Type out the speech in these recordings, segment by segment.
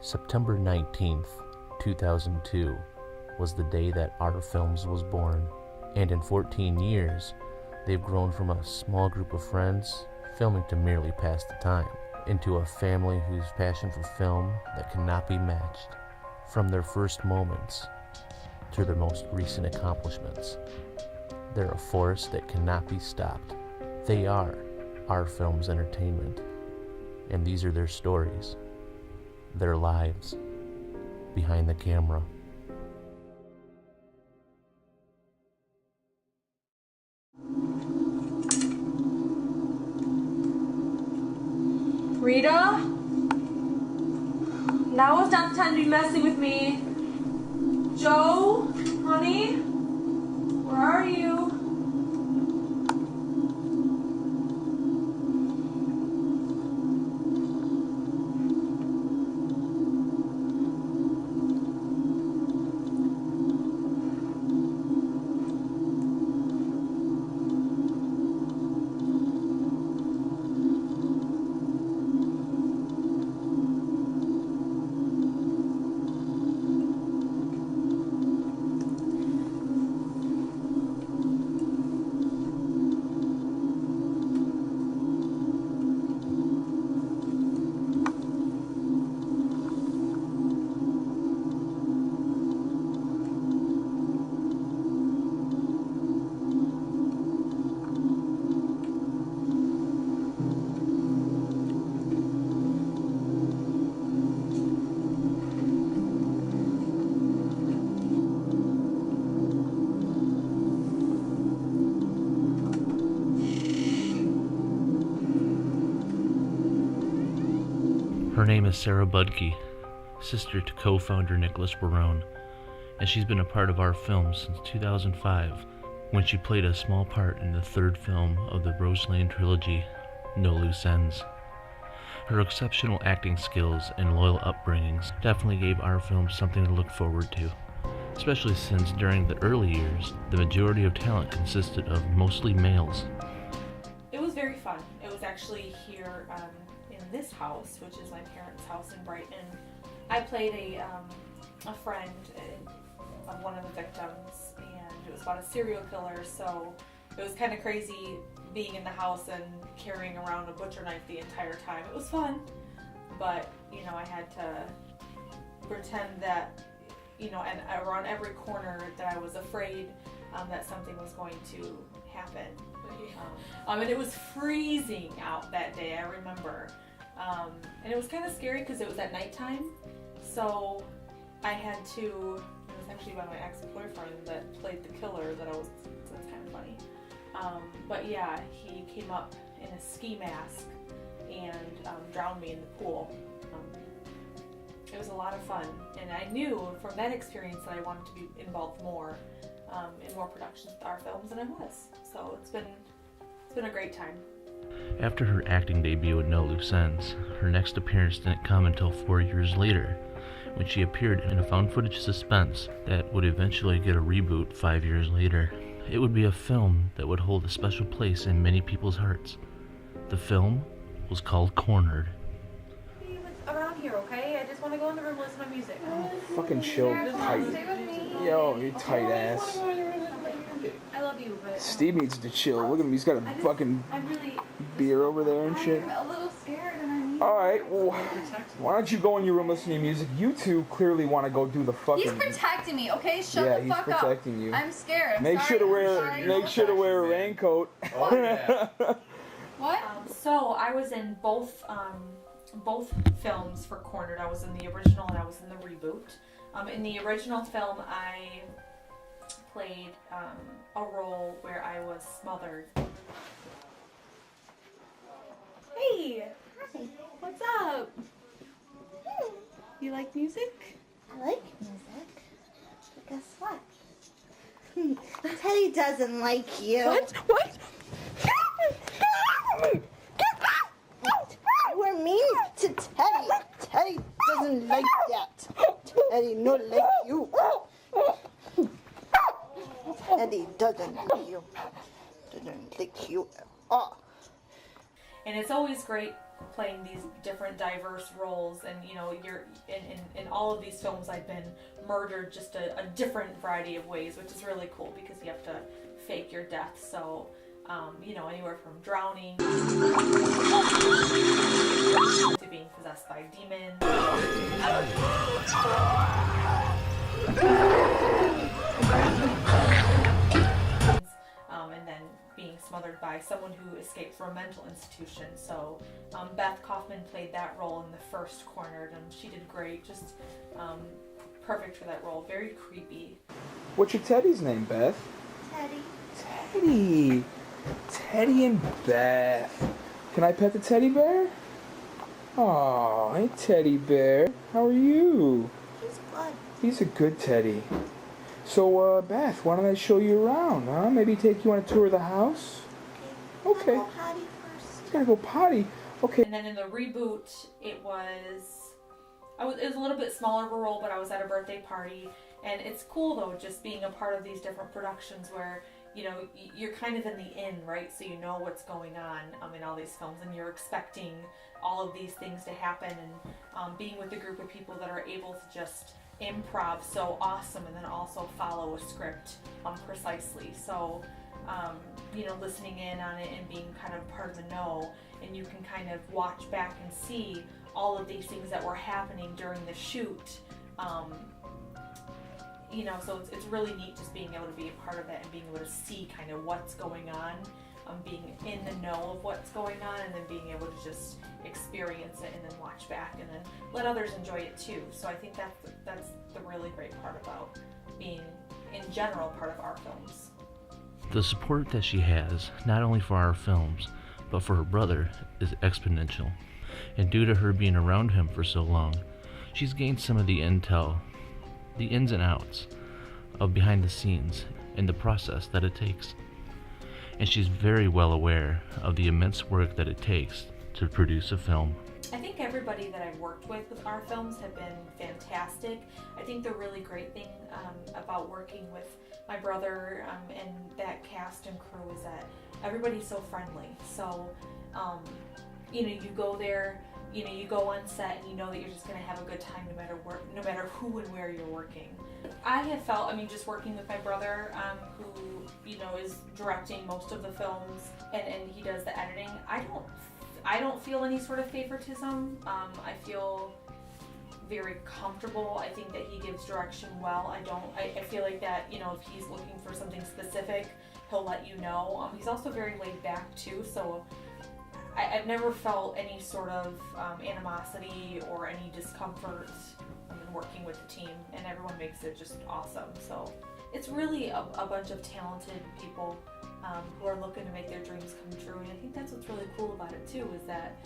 September 19th, 2002 was the day that Our Films was born, and in 14 years, they've grown from a small group of friends filming to merely pass the time, into a family whose passion for film that cannot be matched. From their first moments to their most recent accomplishments, they're a force that cannot be stopped. They are Our Films Entertainment, and these are their stories, their lives behind the camera. Rita? Now is not the time to be messing with me. Joe? Honey? Where are you? Her name is Sarah Budke, sister to co-founder Nicholas Barone, and she's been a part of Our Films since 2005, when she played a small part in the third film of the Rose Lane trilogy, No Loose Ends. Her exceptional acting skills and loyal upbringings definitely gave Our Films something to look forward to, especially since during the early years, the majority of talent consisted of mostly males. It was very fun. It was actually here in this house, which is my parents' house in Brighton. I played a friend of one of the victims, and it was about a serial killer, so it was kind of crazy being in the house and carrying around a butcher knife the entire time. It was fun, but I had to pretend that and around every corner that I was afraid that something was going to happen. And it was freezing out that day, I remember. And it was kind of scary because it was at nighttime, so I had to, it was actually by my ex-boyfriend that played the killer so it's kind of funny. But yeah, he came up in a ski mask and drowned me in the pool. It was a lot of fun, and I knew from that experience that I wanted to be involved more in more productions with Our Films, and I was. So it's been a great time. After her acting debut at No Loose Ends, her next appearance didn't come until 4 years later, when she appeared in a found-footage suspense that would eventually get a reboot 5 years later. It would be a film that would hold a special place in many people's hearts. The film was called Cornered. Around here, okay? I just want to go in the room and listen to music. Fucking chill, tight. Stay with me. Yo, you tight ass. I love you, but Steve needs to chill. Look at him, he's got a fucking I'm really beer over there and shit. I'm a little scared, and I need. Alright, well, why don't you go in your room listening to music? You two clearly want to go do the fucking... He's protecting me, okay? Shut Yeah, the he's fuck up. protecting you. I'm scared. I'm Make sorry. sure to I'm wear sorry. make sure to wear a raincoat. Oh, yeah. What? So I was in both films for Cornered. I was in the original and I was in the reboot. In the original film, I played a role where I was smothered. Hey! Hi. What's up? You like music? I like music, but guess what? Teddy doesn't like you. What? What? We're mean to Teddy. Teddy doesn't like that. Teddy not like you. Teddy doesn't like you. Doesn't like you at all. And it's always great playing these different diverse roles, and you're in all of these films I've been murdered just a different variety of ways, which is really cool because you have to fake your death. So anywhere from drowning to being possessed by demons. And then being smothered by someone who escaped from a mental institution. So Beth Kaufman played that role in the first Cornered, and she did great. Just perfect for that role. Very creepy. What's your teddy's name, Beth? Teddy. Teddy. Teddy and Beth. Can I pet the teddy bear? Aw, hey teddy bear. How are you? He's good. He's a good teddy. So, Beth, why don't I show you around, huh? Maybe take you on a tour of the house? Okay. I'll go potty first. You gotta go potty. Okay. And then in the reboot, it was a little bit smaller of a role, but I was at a birthday party. And it's cool, though, just being a part of these different productions where, you're kind of in the in, right? So you know what's going on in all these films, and you're expecting all of these things to happen, and being with a group of people that are able to just improv so awesome and then also follow a script precisely. So, listening in on it and being kind of part of the know, and you can kind of watch back and see all of these things that were happening during the shoot. So it's really neat just being able to be a part of that and being able to see kind of what's going on, being in the know of what's going on, and then being able to just experience it and then watch back and then let others enjoy it too. So I think that's the really great part about being, in general, part of our films. The support that she has, not only for our films, but for her brother, is exponential. And due to her being around him for so long, she's gained some of the intel, the ins and outs of behind the scenes and the process that it takes. And she's very well aware of the immense work that it takes to produce a film. I think everybody that I've worked with our films have been fantastic. I think the really great thing about working with my brother and that cast and crew is that everybody's so friendly. So, you go there, you go on set and you know that you're just going to have a good time no matter who and where you're working. I have felt, just working with my brother, who, is directing most of the films and he does the editing, I don't feel any sort of favoritism. I feel very comfortable. I think that he gives direction well. I feel like that, if he's looking for something specific, he'll let you know. He's also very laid back too, so I've never felt any sort of animosity or any discomfort in working with the team, and everyone makes it just awesome. So it's really a bunch of talented people who are looking to make their dreams come true, and I think that's what's really cool about it too, is that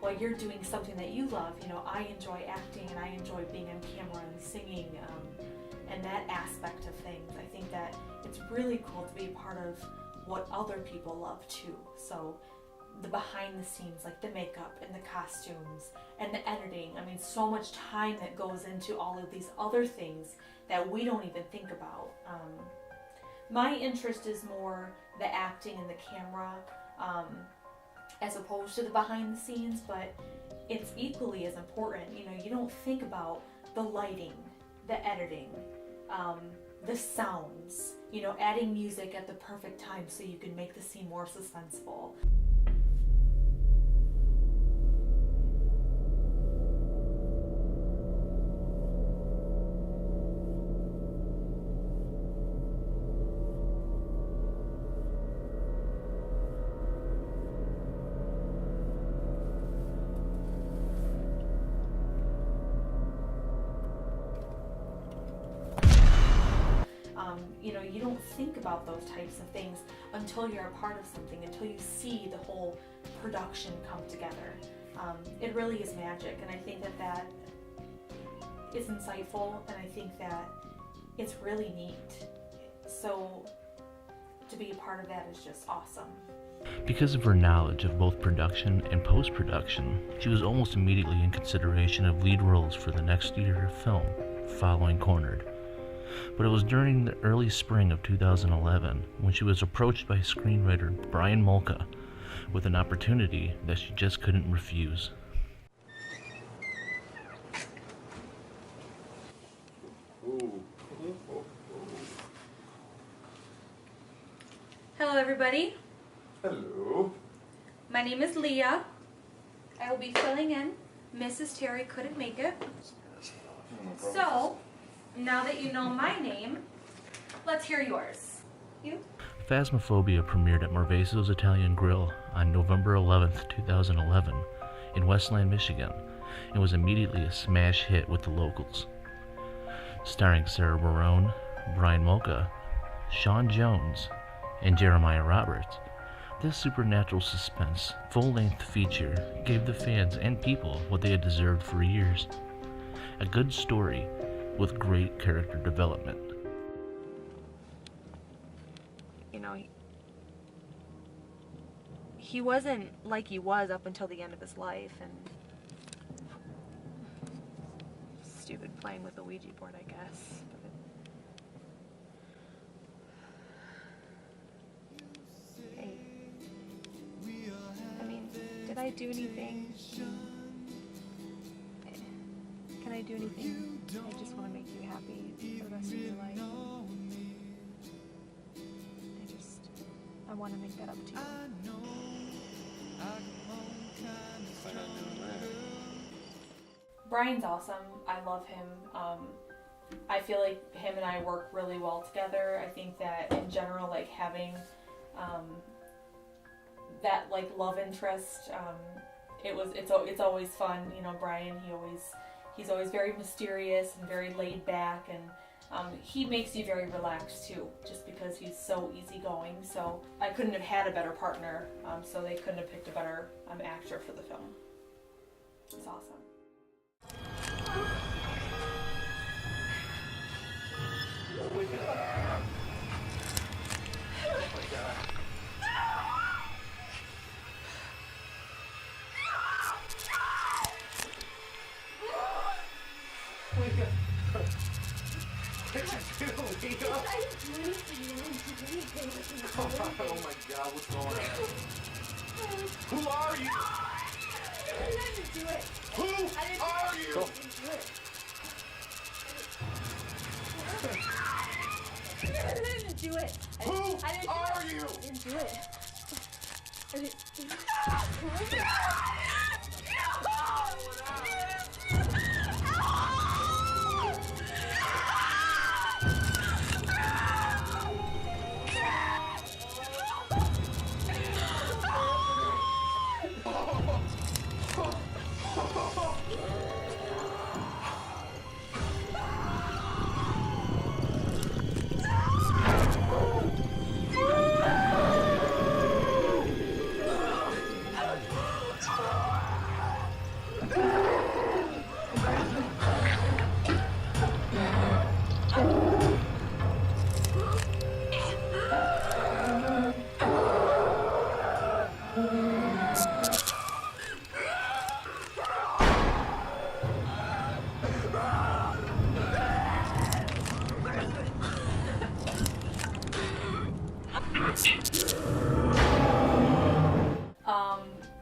while you're doing something that you love, I enjoy acting and I enjoy being on camera and singing and that aspect of things. I think that it's really cool to be a part of what other people love too. So the behind the scenes, like the makeup and the costumes and the editing. So much time that goes into all of these other things that we don't even think about. My interest is more the acting and the camera, as opposed to the behind the scenes, but it's equally as important. You don't think about the lighting, the editing, the sounds, adding music at the perfect time so you can make the scene more suspenseful. You don't think about those types of things until you're a part of something, until you see the whole production come together. It really is magic, and I think that is insightful, and I think that it's really neat. So to be a part of that is just awesome. Because of her knowledge of both production and post-production, she was almost immediately in consideration of lead roles for the next year of film following Cornered. But it was during the early spring of 2011 when she was approached by screenwriter Brian Molka, with an opportunity that she just couldn't refuse. Hello, everybody. Hello. My name is Leah. I will be filling in. Mrs. Terry couldn't make it. So, now that you know my name, let's hear yours. You? Phasmophobia premiered at Marveso's Italian Grill on November 11th, 2011 in Westland, Michigan, and was immediately a smash hit with the locals. Starring Sarah Barone, Brian Mocha, Sean Jones, and Jeremiah Roberts, this supernatural suspense, full-length feature gave the fans and people what they had deserved for years. A good story with great character development. You know, he wasn't like he was up until the end of his life, and stupid playing with a Ouija board, I guess. Hey, I mean, did I do anything? Can I do anything? I just want to make you happy for the rest of your life. I want to make that up to you. Brian's awesome. I love him. I feel like him and I work really well together. I think that in general, like having that like love interest, it's always fun. You know, Brian, he's always very mysterious and very laid back, and he makes you very relaxed too, just because he's so easygoing. So I couldn't have had a better partner, so they couldn't have picked a better actor for the film. It's awesome. Oh my God. Oh my God. Oh my God, what's going on? Who are you? I didn't do it. Who are you? I didn't do it. I didn't do it. Who are you? I didn't do it. I didn't do it.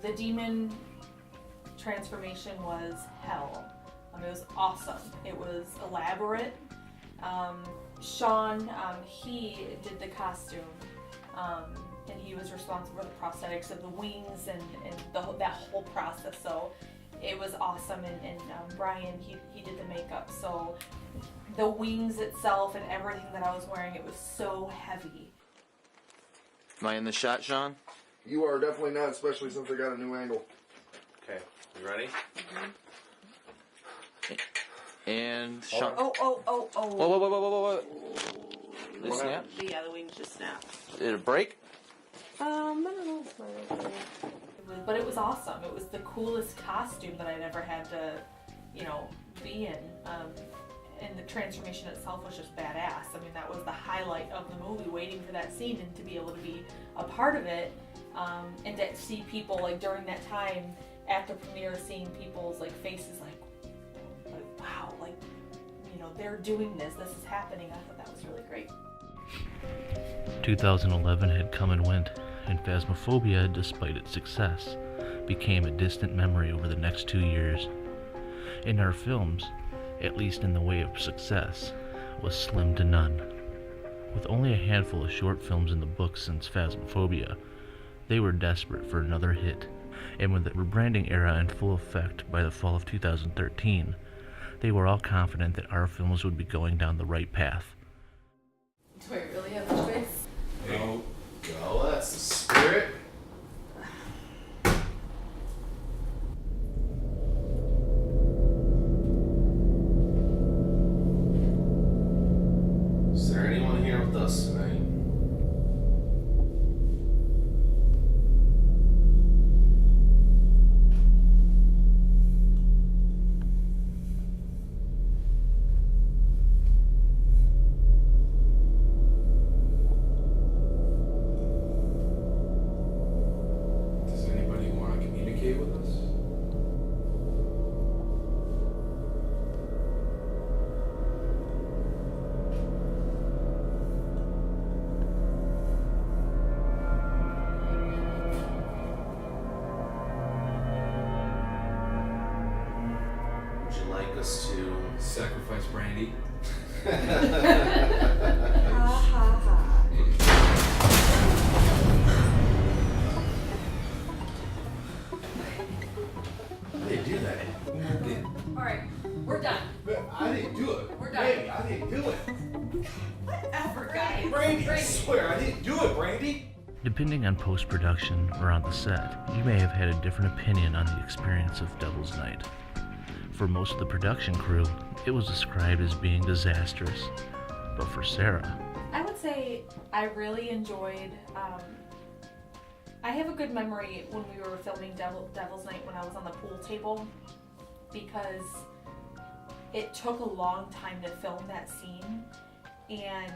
The demon transformation was hell. It was awesome. It was elaborate. Sean, he did the costume, and he was responsible for the prosthetics of the wings and that whole process. So it was awesome. And Brian, he did the makeup. So the wings itself and everything that I was wearing, it was so heavy. Am I in the shot, Sean? You are definitely not, especially since I got a new angle. Okay, you ready? And Sean. Oh. Whoa. Did it snap? Yeah, the wings just snapped. Did it break? I don't know. But it was awesome. It was the coolest costume that I'd ever had to, be in. And the transformation itself was just badass. I mean, that was the highlight of the movie, waiting for that scene and to be able to be a part of it. And to see people, like, during that time, at the premiere, seeing people's, like, faces, like wow, like, they're doing this is happening. I thought that was really great. 2011 had come and went, and Phasmophobia, despite its success, became a distant memory over the next 2 years. In our films, at least in the way of success, was slim to none. With only a handful of short films in the books since Phasmophobia, they were desperate for another hit, and with the rebranding era in full effect by the fall of 2013, they were all confident that our films would be going down the right path. Do I really have a choice? No, go, that's the spirit. Is there anyone here with us tonight? Does anybody want to communicate with us? Would you like us to sacrifice Brandy? Ha ha ha. I didn't do that. Alright, we're done. I didn't do it. We're done. Hey, I didn't do it. Whatever, guys. Brandy, I swear I didn't do it, Brandy. Depending on post-production or on the set, you may have had a different opinion on the experience of Devil's Night. For most of the production crew, it was described as being disastrous. But for Sarah, I would say I really enjoyed. I have a good memory when we were filming Devil's Night when I was on the pool table, because it took a long time to film that scene, and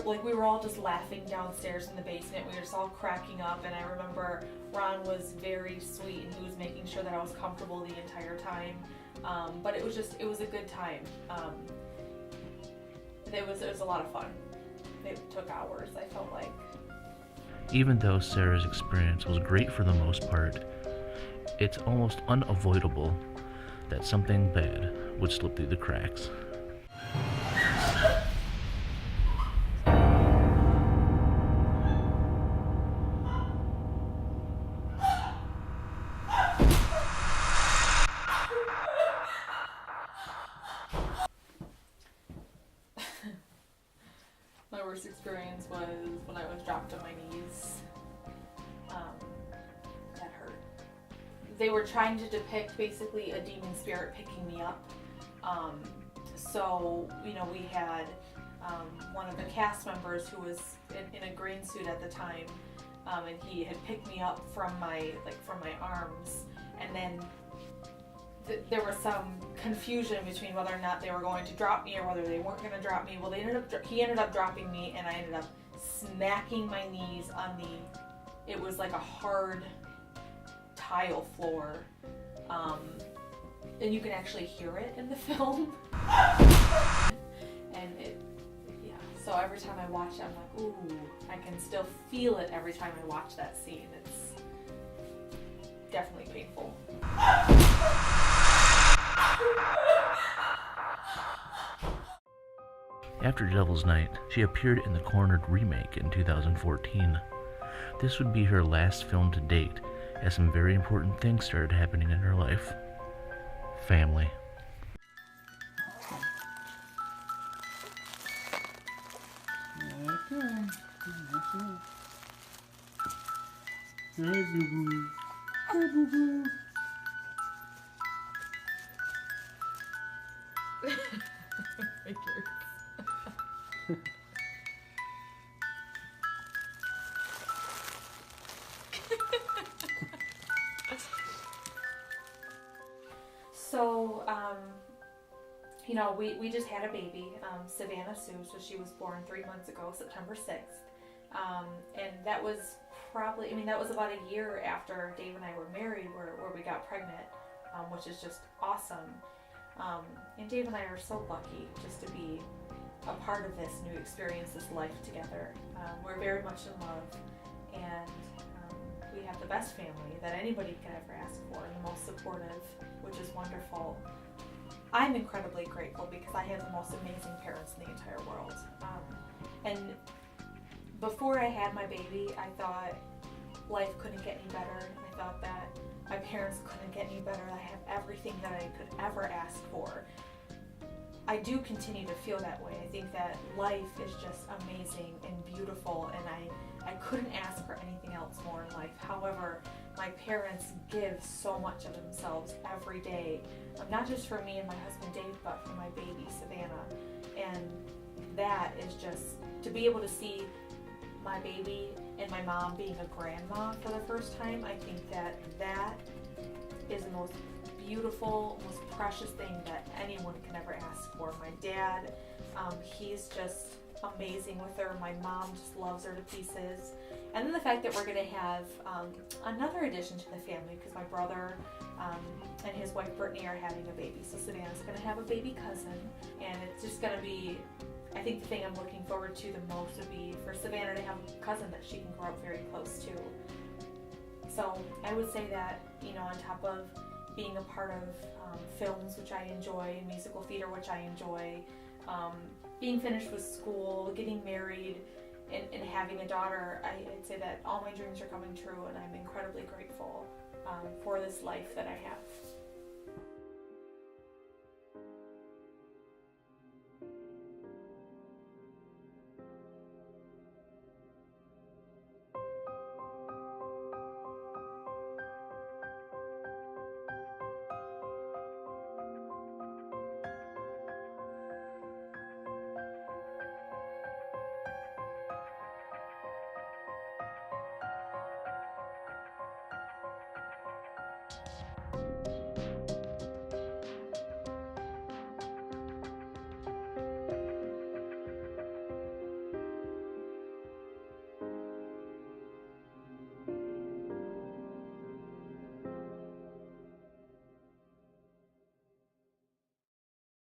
we were all just laughing downstairs in the basement. We were just all cracking up, and I remember Ron was very sweet and he was making sure that I was comfortable the entire time. But it was a good time. It was a lot of fun. It took hours, I felt like. even though Sarah's experience was great for the most part, it's almost unavoidable that something bad would slip through the cracks. My worst experience was when I was dropped on my knees. That hurt. They were trying to depict basically a demon spirit picking me up. So, you know, we had one of the cast members who was in a green suit at the time, and he had picked me up from my arms, and then there was some confusion between whether or not they were going to drop me or whether they weren't going to drop me. Well, he ended up dropping me, and I ended up smacking my knees on it was like a hard tile floor, and you can actually hear it in the film. And so every time I watch it, I'm like, ooh, I can still feel it every time I watch that scene. It's definitely painful. After Devil's Night, she appeared in the Cornered remake in 2014. This would be her last film to date, as some very important things started happening in her life. Family. So, you know, we just had a baby, Savannah Sue, so she was born 3 months ago, September 6th. And that was that was about a year after Dave and I were married where we got pregnant, which is just awesome. And Dave and I are so lucky just to be a part of this new experience, this life together. We're very much in love, and we have the best family that anybody could ever ask for, and the most supportive, which is wonderful. I'm incredibly grateful because I have the most amazing parents in the entire world. And before I had my baby, I thought life couldn't get any better. I thought that my parents couldn't get any better. I have everything that I could ever ask for. I do continue to feel that way. I think that life is just amazing and beautiful, and I couldn't ask for anything else more in life. However, my parents give so much of themselves every day, not just for me and my husband Dave, but for my baby Savannah. And that is just, to be able to see my baby and my mom being a grandma for the first time, I think that that is the most beautiful, most precious thing that anyone can ever ask for. My dad, he's just amazing with her. My mom just loves her to pieces. And then the fact that we're going to have another addition to the family, because my brother and his wife Brittany are having a baby. So Savannah's going to have a baby cousin, and it's just going to be, I think the thing I'm looking forward to the most would be for Savannah to have a cousin that she can grow up very close to. So I would say that, you know, on top of being a part of films, which I enjoy, musical theater, which I enjoy, being finished with school, getting married, and having a daughter, I'd say that all my dreams are coming true, and I'm incredibly grateful for this life that I have.